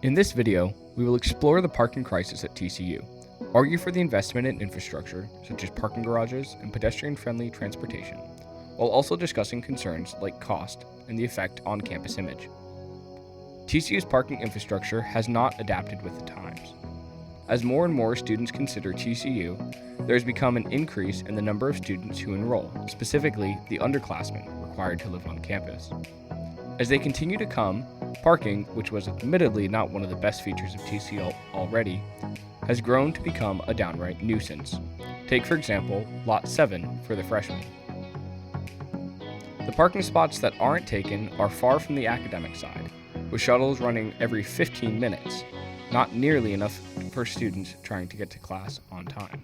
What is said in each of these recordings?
In this video, we will explore the parking crisis at TCU, argue for the investment in infrastructure such as parking garages and pedestrian-friendly transportation, while also discussing concerns like cost and the effect on campus image. TCU's parking infrastructure has not adapted with the times. As more and more students consider TCU, there has become an increase in the number of students who enroll, specifically the underclassmen required to live on campus. As they continue to come, parking, which was admittedly not one of the best features of TCU already, has grown to become a downright nuisance. Take, for example, Lot 7 for the freshmen. The parking spots that aren't taken are far from the academic side, with shuttles running every 15 minutes, not nearly enough for students trying to get to class on time.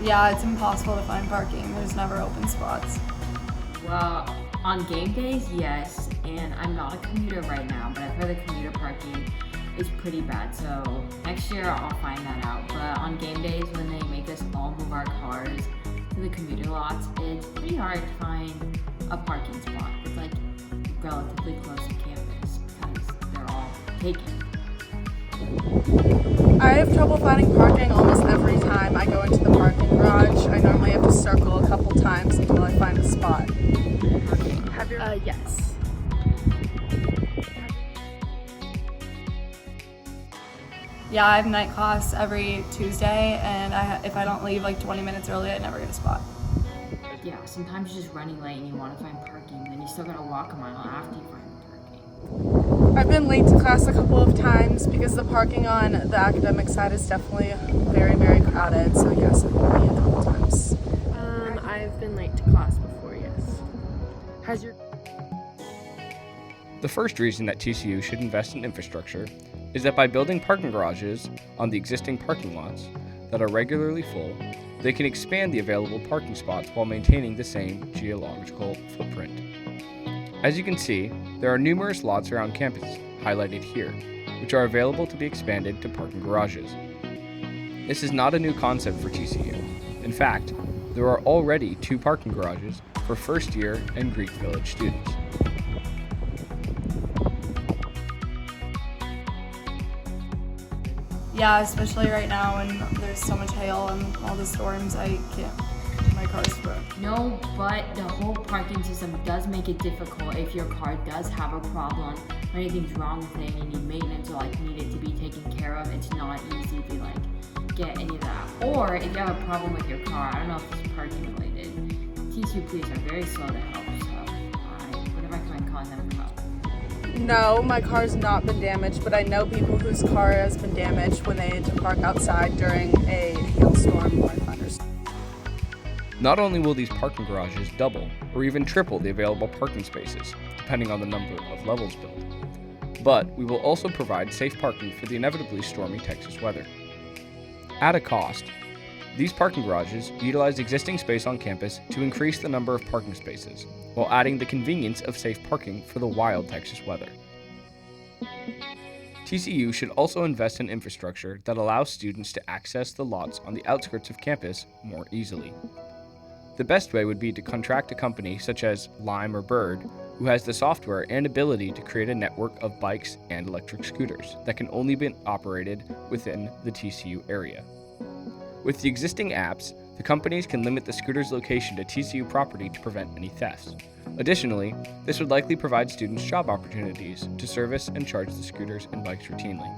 Yeah, it's impossible to find parking. There's never open spots. Well, on game days, yes, and I'm not a commuter right now, but I've heard the commuter parking is pretty bad, so next year I'll find that out. But on game days, when they make us all move our cars to the commuter lots, it's pretty hard to find a parking spot that's like relatively close to campus because they're all taken. I have trouble finding parking almost every time I go into the parking garage. I normally have to circle a couple times until I find a spot. Have you? Yes. Yeah, I have night class every Tuesday, and if I don't leave like 20 minutes early, I never get a spot. Yeah, sometimes you're just running late and you want to find parking, then you still gotta walk a mile after you find the parking. I've been late to class a couple of times because the parking on the academic side is definitely very, very crowded. So yes, I've been late a couple times. I've been late to class before, yes. Has your The first reason that TCU should invest in infrastructure is that by building parking garages on the existing parking lots that are regularly full, they can expand the available parking spots while maintaining the same geological footprint. As you can see, there are numerous lots around campus, highlighted here, which are available to be expanded to parking garages. This is not a new concept for TCU. In fact, there are already 2 parking garages for first-year and Greek Village students. Yeah, especially right now when there's so much hail and all the storms, I can't. My car's broke. No, but the whole parking system does make it difficult if your car does have a problem, or anything's wrong with it and you need maintenance or like need it to be taken care of. It's not easy to like get any of that. Or if you have a problem with your car, I don't know if it's parking related, TCU police are very slow to help, so I would recommend calling them for help. No, my car's not been damaged, but I know people whose car has been damaged when they had to park outside during a hailstorm or a thunderstorm. Not only will these parking garages double or even triple the available parking spaces, depending on the number of levels built, but we will also provide safe parking for the inevitably stormy Texas weather. At a cost, these parking garages utilize existing space on campus to increase the number of parking spaces, while adding the convenience of safe parking for the wild Texas weather. TCU should also invest in infrastructure that allows students to access the lots on the outskirts of campus more easily. The best way would be to contract a company such as Lime or Bird, who has the software and ability to create a network of bikes and electric scooters that can only be operated within the TCU area. With the existing apps, the companies can limit the scooter's location to TCU property to prevent any thefts. Additionally, this would likely provide students job opportunities to service and charge the scooters and bikes routinely.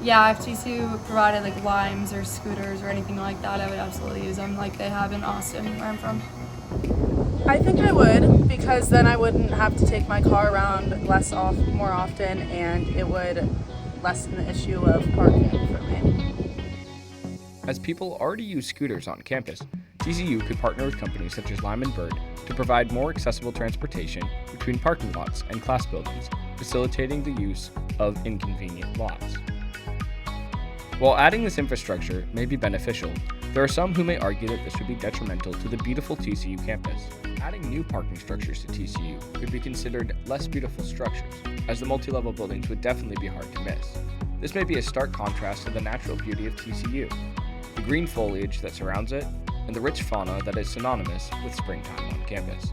Yeah, if TCU provided like limes or scooters or anything like that, I would absolutely use them like they have in Austin, where I'm from. I think I would, because then I wouldn't have to take my car around more often, and it would lessen the issue of parking for me. As people already use scooters on campus, TCU could partner with companies such as Lime and Bird to provide more accessible transportation between parking lots and class buildings, facilitating the use of inconvenient lots. While adding this infrastructure may be beneficial, there are some who may argue that this would be detrimental to the beautiful TCU campus. Adding new parking structures to TCU could be considered less beautiful structures, as the multi-level buildings would definitely be hard to miss. This may be a stark contrast to the natural beauty of TCU. The green foliage that surrounds it, and the rich fauna that is synonymous with springtime on campus.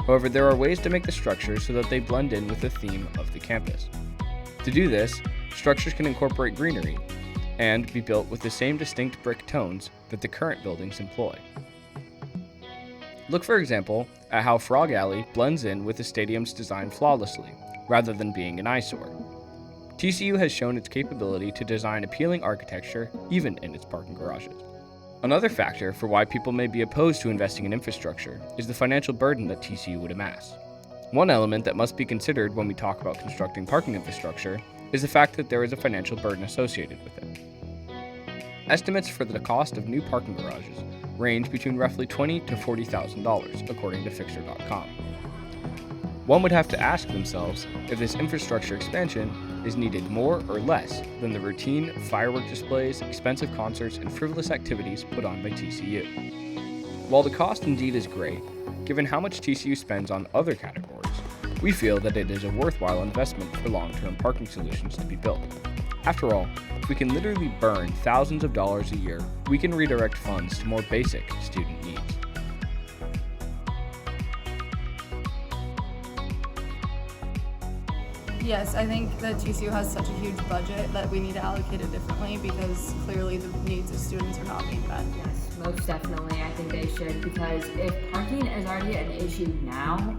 However, there are ways to make the structures so that they blend in with the theme of the campus. To do this, structures can incorporate greenery and be built with the same distinct brick tones that the current buildings employ. Look, for example, at how Frog Alley blends in with the stadium's design flawlessly, rather than being an eyesore. TCU has shown its capability to design appealing architecture even in its parking garages. Another factor for why people may be opposed to investing in infrastructure is the financial burden that TCU would amass. One element that must be considered when we talk about constructing parking infrastructure is the fact that there is a financial burden associated with it. Estimates for the cost of new parking garages range between roughly $20,000 to $40,000, according to Fixer.com. One would have to ask themselves if this infrastructure expansion is needed more or less than the routine firework displays, expensive concerts, and frivolous activities put on by TCU. While the cost indeed is great, given how much TCU spends on other categories, we feel that it is a worthwhile investment for long-term parking solutions to be built. After all, if we can literally burn thousands of dollars a year, we can redirect funds to more basic student needs. Yes, I think that TCU has such a huge budget that we need to allocate it differently because clearly the needs of students are not being met. Yes, most definitely. I think they should, because if parking is already an issue now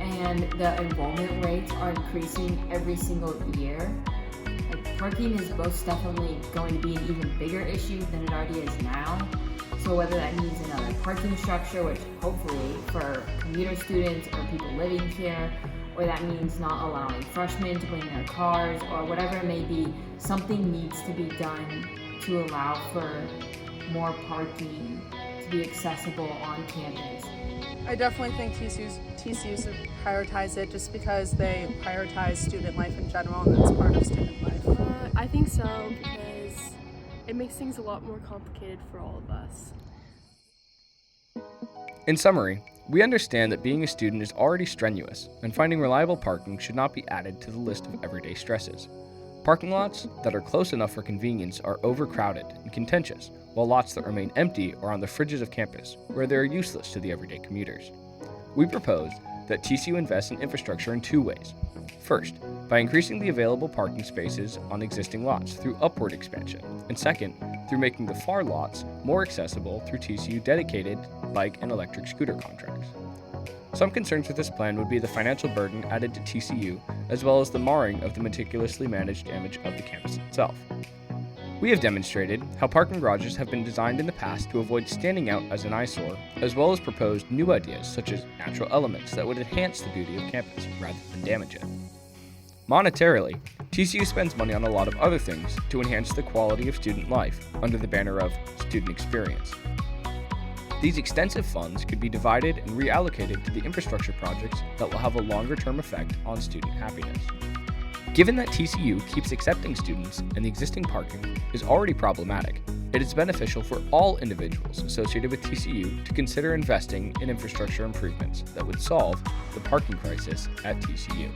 and the enrollment rates are increasing every single year, like parking is most definitely going to be an even bigger issue than it already is now. So whether that means another parking structure, which hopefully for commuter students or people living here, or that means not allowing freshmen to bring their cars, or whatever it may be, something needs to be done to allow for more parking to be accessible on campus. I definitely think TCU should prioritize it just because they prioritize student life in general and that's part of student life. I think so because it makes things a lot more complicated for all of us. In summary, we understand that being a student is already strenuous, and finding reliable parking should not be added to the list of everyday stresses. Parking lots that are close enough for convenience are overcrowded and contentious, while lots that remain empty are on the fringes of campus, where they are useless to the everyday commuters. We propose that TCU invests in infrastructure in two ways. First, by increasing the available parking spaces on existing lots through upward expansion, and second, through making the far lots more accessible through TCU dedicated bike and electric scooter contracts. Some concerns with this plan would be the financial burden added to TCU, as well as the marring of the meticulously managed image of the campus itself. We have demonstrated how parking garages have been designed in the past to avoid standing out as an eyesore, as well as proposed new ideas such as natural elements that would enhance the beauty of campus rather than damage it. Monetarily, TCU spends money on a lot of other things to enhance the quality of student life under the banner of student experience. These extensive funds could be divided and reallocated to the infrastructure projects that will have a longer-term effect on student happiness. Given that TCU keeps accepting students and the existing parking is already problematic, it is beneficial for all individuals associated with TCU to consider investing in infrastructure improvements that would solve the parking crisis at TCU.